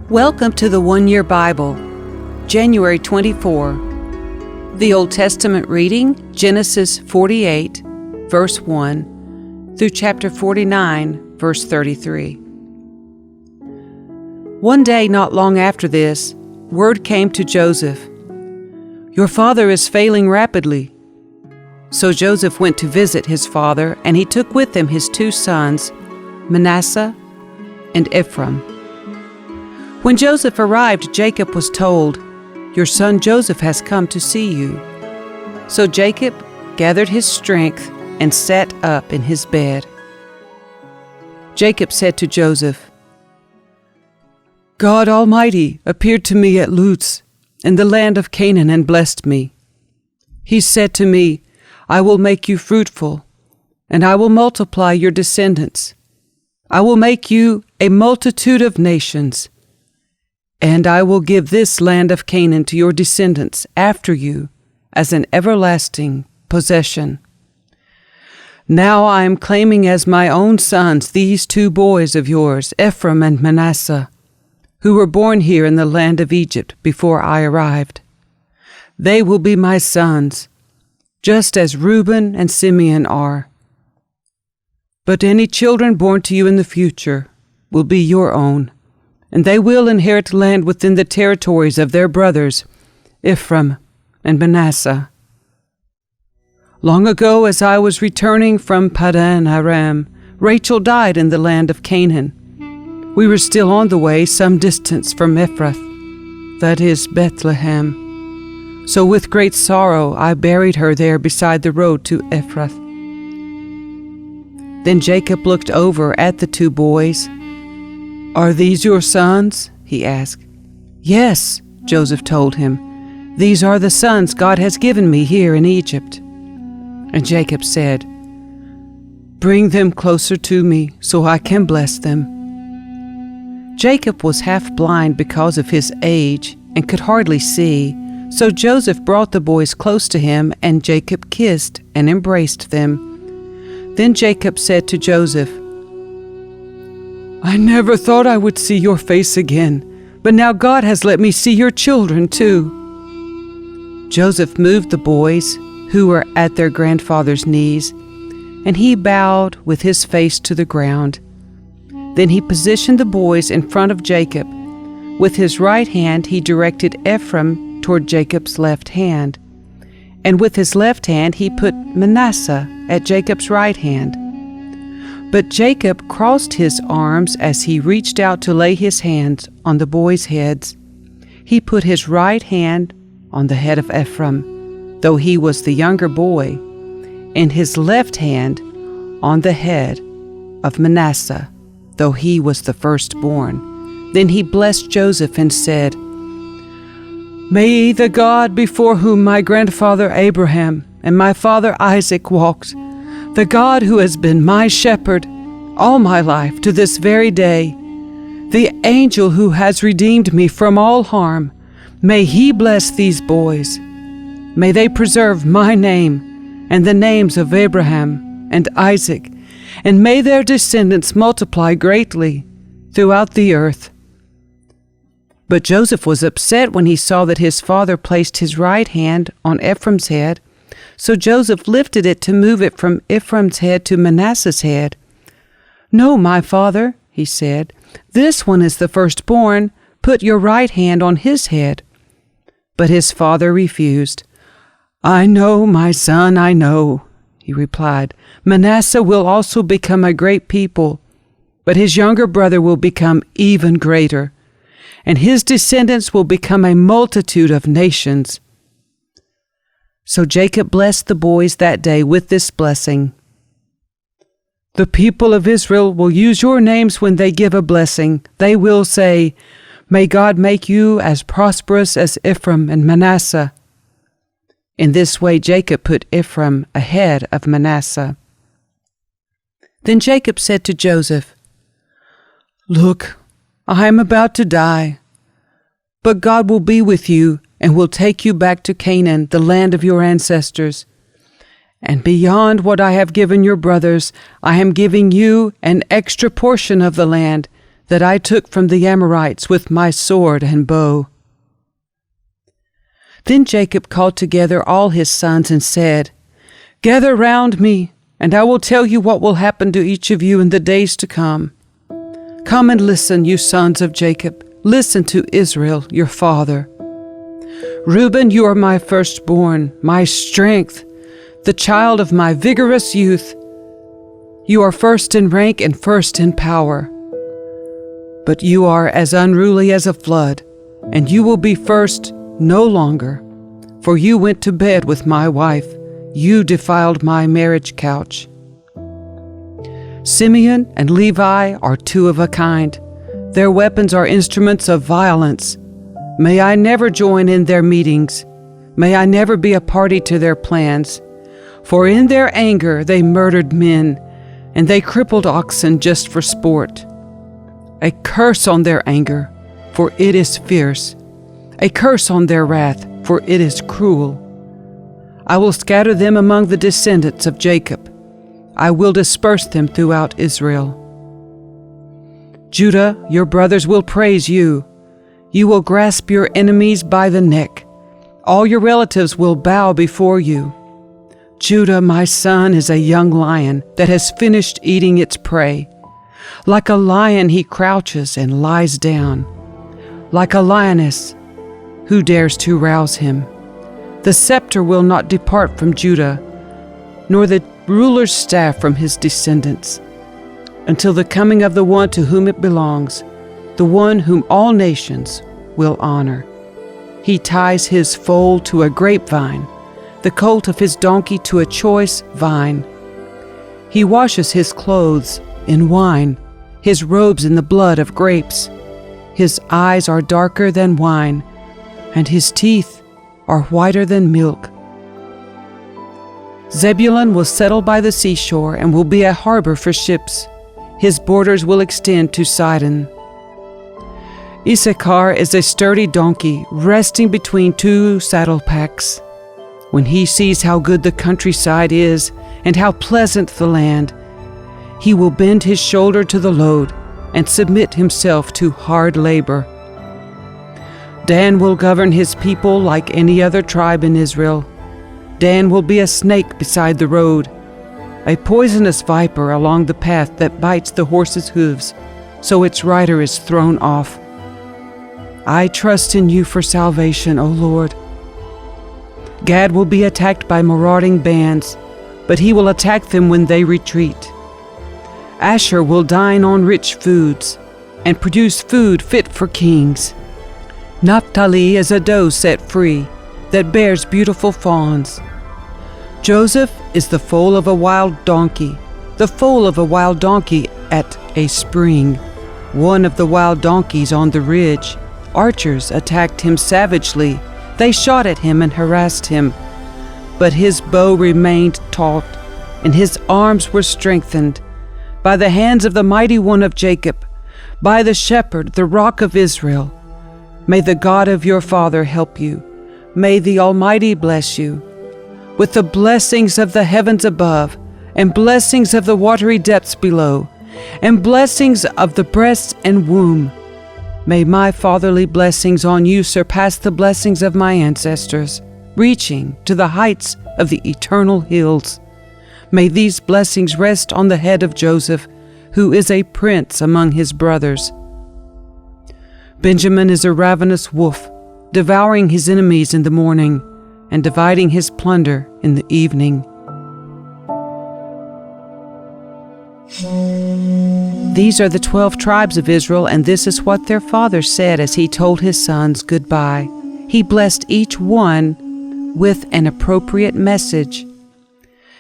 Welcome to the One Year Bible, January 24. The Old Testament reading, Genesis 48, verse 1, through chapter 49, verse 33. One day not long after this, word came to Joseph, "Your father is failing rapidly." So Joseph went to visit his father, and he took with him his two sons, Manasseh and Ephraim. When Joseph arrived, Jacob was told, "Your son Joseph has come to see you." So Jacob gathered his strength and sat up in his bed. Jacob said to Joseph, "God Almighty appeared to me at Luz in the land of Canaan and blessed me. He said to me, 'I will make you fruitful, and I will multiply your descendants. I will make you a multitude of nations, and I will give this land of Canaan to your descendants after you as an everlasting possession.' Now I am claiming as my own sons these two boys of yours, Ephraim and Manasseh, who were born here in the land of Egypt before I arrived. They will be my sons, just as Reuben and Simeon are. But any children born to you in the future will be your own, and they will inherit land within the territories of their brothers, Ephraim and Manasseh. Long ago, as I was returning from Padan Aram, Rachel died in the land of Canaan. We were still on the way some distance from Ephrath, that is Bethlehem. So with great sorrow I buried her there beside the road to Ephrath." Then Jacob looked over at the two boys. "Are these your sons?" he asked. "Yes," Joseph told him. "These are the sons God has given me here in Egypt." And Jacob said, "Bring them closer to me so I can bless them." Jacob was half blind because of his age and could hardly see, so Joseph brought the boys close to him, and Jacob kissed and embraced them. Then Jacob said to Joseph, "I never thought I would see your face again, but now God has let me see your children too." Joseph moved the boys, who were at their grandfather's knees, and he bowed with his face to the ground. Then he positioned the boys in front of Jacob. With his right hand he directed Ephraim toward Jacob's left hand, and with his left hand he put Manasseh at Jacob's right hand. But Jacob crossed his arms as he reached out to lay his hands on the boys' heads. He put his right hand on the head of Ephraim, though he was the younger boy, and his left hand on the head of Manasseh, though he was the firstborn. Then he blessed Joseph and said, "May the God before whom my grandfather Abraham and my father Isaac walked, the God who has been my shepherd all my life to this very day, the angel who has redeemed me from all harm, may he bless these boys. May they preserve my name and the names of Abraham and Isaac, and may their descendants multiply greatly throughout the earth." But Joseph was upset when he saw that his father placed his right hand on Ephraim's head. So Joseph lifted it to move it from Ephraim's head to Manasseh's head. "No, my father," he said, "this one is the firstborn. Put your right hand on his head." But his father refused. "I know, my son, I know," he replied. "Manasseh will also become a great people, but his younger brother will become even greater, and his descendants will become a multitude of nations." So Jacob blessed the boys that day with this blessing. "The people of Israel will use your names when they give a blessing. They will say, 'May God make you as prosperous as Ephraim and Manasseh.'" In this way Jacob put Ephraim ahead of Manasseh. Then Jacob said to Joseph, "Look, I am about to die, but God will be with you and will take you back to Canaan, the land of your ancestors. And beyond what I have given your brothers, I am giving you an extra portion of the land that I took from the Amorites with my sword and bow." Then Jacob called together all his sons and said, "Gather round me, and I will tell you what will happen to each of you in the days to come. Come and listen, you sons of Jacob. Listen to Israel, your father. Reuben, you are my firstborn, my strength, the child of my vigorous youth. You are first in rank and first in power. But you are as unruly as a flood, and you will be first no longer, for you went to bed with my wife. You defiled my marriage couch. Simeon and Levi are two of a kind. Their weapons are instruments of violence. May I never join in their meetings. May I never be a party to their plans. For in their anger they murdered men, and they crippled oxen just for sport. A curse on their anger, for it is fierce. A curse on their wrath, for it is cruel. I will scatter them among the descendants of Jacob. I will disperse them throughout Israel. Judah, your brothers will praise you. You will grasp your enemies by the neck. All your relatives will bow before you. Judah, my son, is a young lion that has finished eating its prey. Like a lion he crouches and lies down. Like a lioness, who dares to rouse him? The scepter will not depart from Judah, nor the ruler's staff from his descendants, until the coming of the one to whom it belongs, the one whom all nations will honor. He ties his foal to a grapevine, the colt of his donkey to a choice vine. He washes his clothes in wine, his robes in the blood of grapes. His eyes are darker than wine, and his teeth are whiter than milk. Zebulun will settle by the seashore and will be a harbor for ships. His borders will extend to Sidon. Issachar is a sturdy donkey resting between two saddle packs. When he sees how good the countryside is and how pleasant the land, he will bend his shoulder to the load and submit himself to hard labor. Dan will govern his people like any other tribe in Israel. Dan will be a snake beside the road, a poisonous viper along the path that bites the horse's hooves, so its rider is thrown off. I trust in you for salvation, O Lord. Gad will be attacked by marauding bands, but he will attack them when they retreat. Asher will dine on rich foods and produce food fit for kings. Naphtali is a doe set free that bears beautiful fawns. Joseph is the foal of a wild donkey, the foal of a wild donkey at a spring, one of the wild donkeys on the ridge. Archers attacked him savagely. They shot at him and harassed him. But his bow remained taut, and his arms were strengthened by the hands of the mighty one of Jacob, by the shepherd, the rock of Israel. May the God of your father help you. May the Almighty bless you with the blessings of the heavens above, and blessings of the watery depths below, and blessings of the breast and womb. May my fatherly blessings on you surpass the blessings of my ancestors, reaching to the heights of the eternal hills. May these blessings rest on the head of Joseph, who is a prince among his brothers. Benjamin is a ravenous wolf, devouring his enemies in the morning and dividing his plunder in the evening. These are the 12 tribes of Israel, and this is what their father said as he told his sons goodbye. He blessed each one with an appropriate message.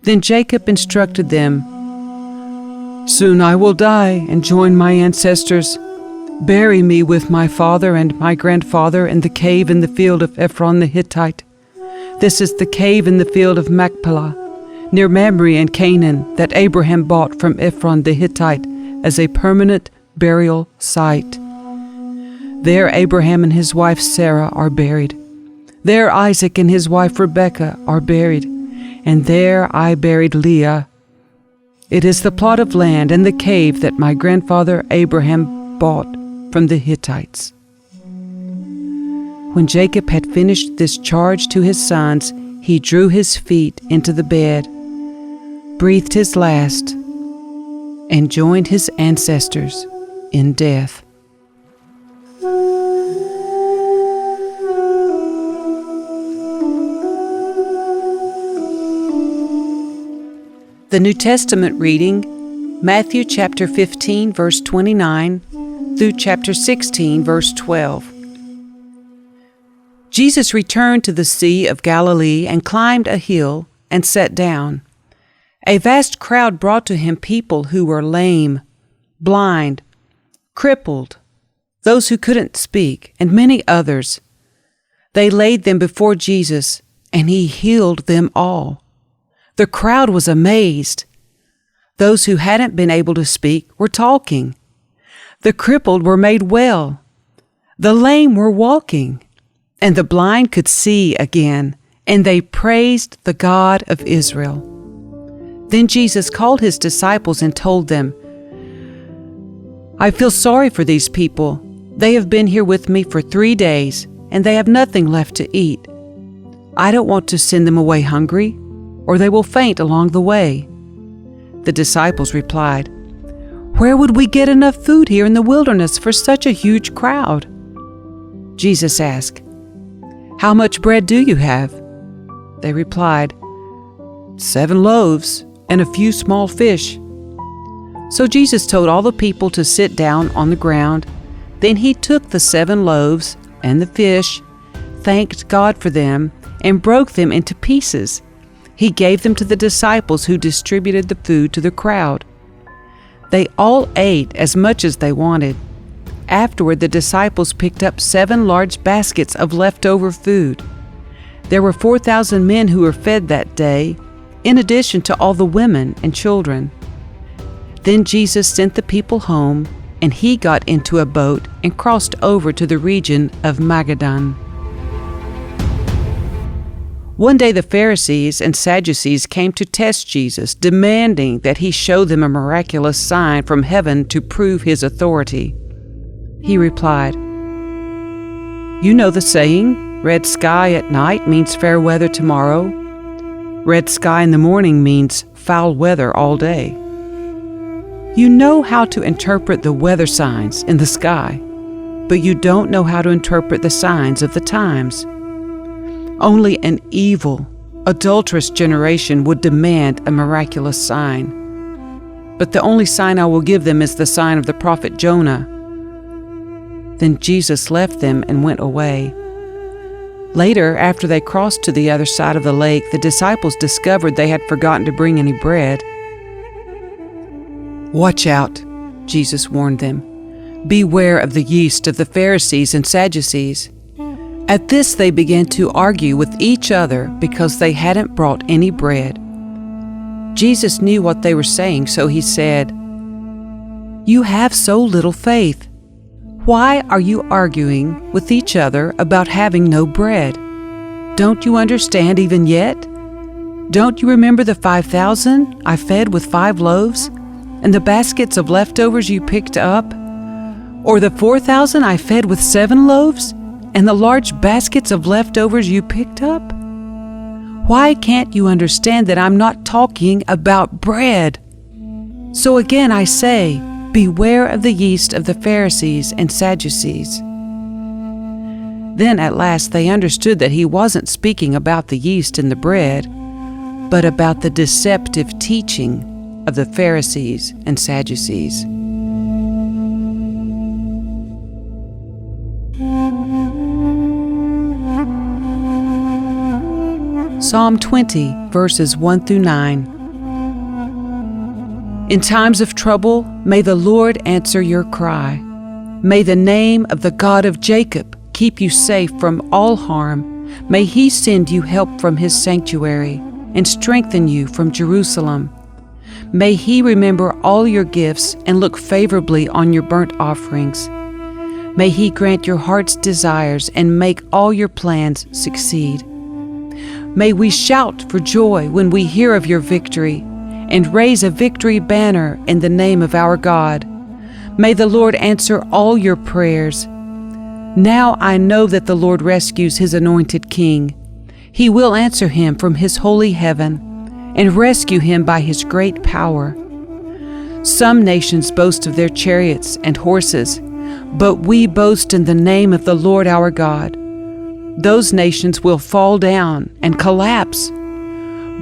Then Jacob instructed them, "Soon I will die and join my ancestors. Bury me with my father and my grandfather in the cave in the field of Ephron the Hittite. This is the cave in the field of Machpelah, near Mamre and Canaan, that Abraham bought from Ephron the Hittite as a permanent burial site. There Abraham and his wife Sarah are buried. There Isaac and his wife Rebekah are buried. and there I buried Leah. It is the plot of land and the cave that my grandfather Abraham bought from the Hittites." When Jacob had finished this charge to his sons, he drew his feet into the bed, breathed his last, and joined his ancestors in death. The New Testament reading, Matthew chapter 15, verse 29 through chapter 16, verse 12. Jesus returned to the Sea of Galilee and climbed a hill and sat down. A vast crowd brought to him people who were lame, blind, crippled, those who couldn't speak, and many others. They laid them before Jesus, and he healed them all. The crowd was amazed. Those who hadn't been able to speak were talking. The crippled were made well. The lame were walking, and the blind could see again, and they praised the God of Israel. Then Jesus called his disciples and told them, "I feel sorry for these people. They have been here with me for 3 days, and they have nothing left to eat. I don't want to send them away hungry, or they will faint along the way." The disciples replied, "Where would we get enough food here in the wilderness for such a huge crowd?" Jesus asked, "How much bread do you have?" They replied, 7 loaves and a few small fish." So Jesus told all the people to sit down on the ground. Then he took the 7 loaves and the fish, thanked God for them, and broke them into pieces. He gave them to the disciples, who distributed the food to the crowd. They all ate as much as they wanted. Afterward, the disciples picked up 7 large baskets of leftover food. There were 4,000 men who were fed that day, in addition to all the women and children. Then Jesus sent the people home, and he got into a boat and crossed over to the region of Magadan. One day the Pharisees and Sadducees came to test Jesus, demanding that he show them a miraculous sign from heaven to prove his authority. He replied, "You know the saying, red sky at night means fair weather tomorrow. Red sky in the morning means foul weather all day. You know how to interpret the weather signs in the sky, but you don't know how to interpret the signs of the times. Only an evil, adulterous generation would demand a miraculous sign. But the only sign I will give them is the sign of the prophet Jonah." Then Jesus left them and went away. Later, after they crossed to the other side of the lake, the disciples discovered they had forgotten to bring any bread. "Watch out," Jesus warned them. "Beware of the yeast of the Pharisees and Sadducees." At this they began to argue with each other because they hadn't brought any bread. Jesus knew what they were saying, so he said, "You have so little faith. Why are you arguing with each other about having no bread? Don't you understand even yet? Don't you remember the 5,000 I fed with 5 loaves, and the baskets of leftovers you picked up? Or the 4,000 I fed with 7 loaves, and the large baskets of leftovers you picked up? Why can't you understand that I'm not talking about bread? So again I say, beware of the yeast of the Pharisees and Sadducees." Then at last they understood that he wasn't speaking about the yeast in the bread, but about the deceptive teaching of the Pharisees and Sadducees. Psalm 20, verses 1 through 9. In times of trouble, may the Lord answer your cry. May the name of the God of Jacob keep you safe from all harm. May he send you help from his sanctuary and strengthen you from Jerusalem. May he remember all your gifts and look favorably on your burnt offerings. May he grant your heart's desires and make all your plans succeed. May we shout for joy when we hear of your victory, and raise a victory banner in the name of our God. May the Lord answer all your prayers. Now I know that the Lord rescues his anointed king. He will answer him from his holy heaven and rescue him by his great power. Some nations boast of their chariots and horses, but we boast in the name of the Lord our God. Those nations will fall down and collapse,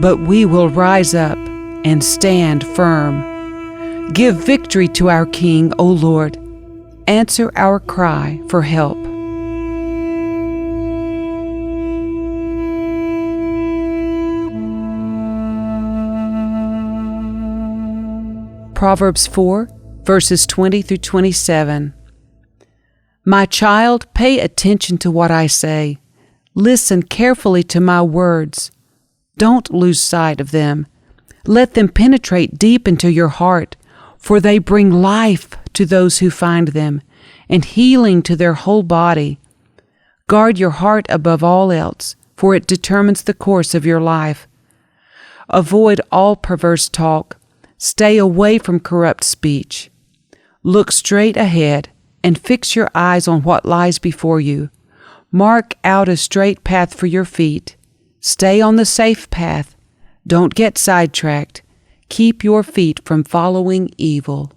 but we will rise up and stand firm. Give victory to our King, O Lord. Answer our cry for help. Proverbs 4, verses 20 through 27. My child, pay attention to what I say. Listen carefully to my words. Don't lose sight of them. Let them penetrate deep into your heart, for they bring life to those who find them, and healing to their whole body. Guard your heart above all else, for it determines the course of your life. Avoid all perverse talk. Stay away from corrupt speech. Look straight ahead and fix your eyes on what lies before you. Mark out a straight path for your feet. Stay on the safe path. Don't get sidetracked. Keep your feet from following evil.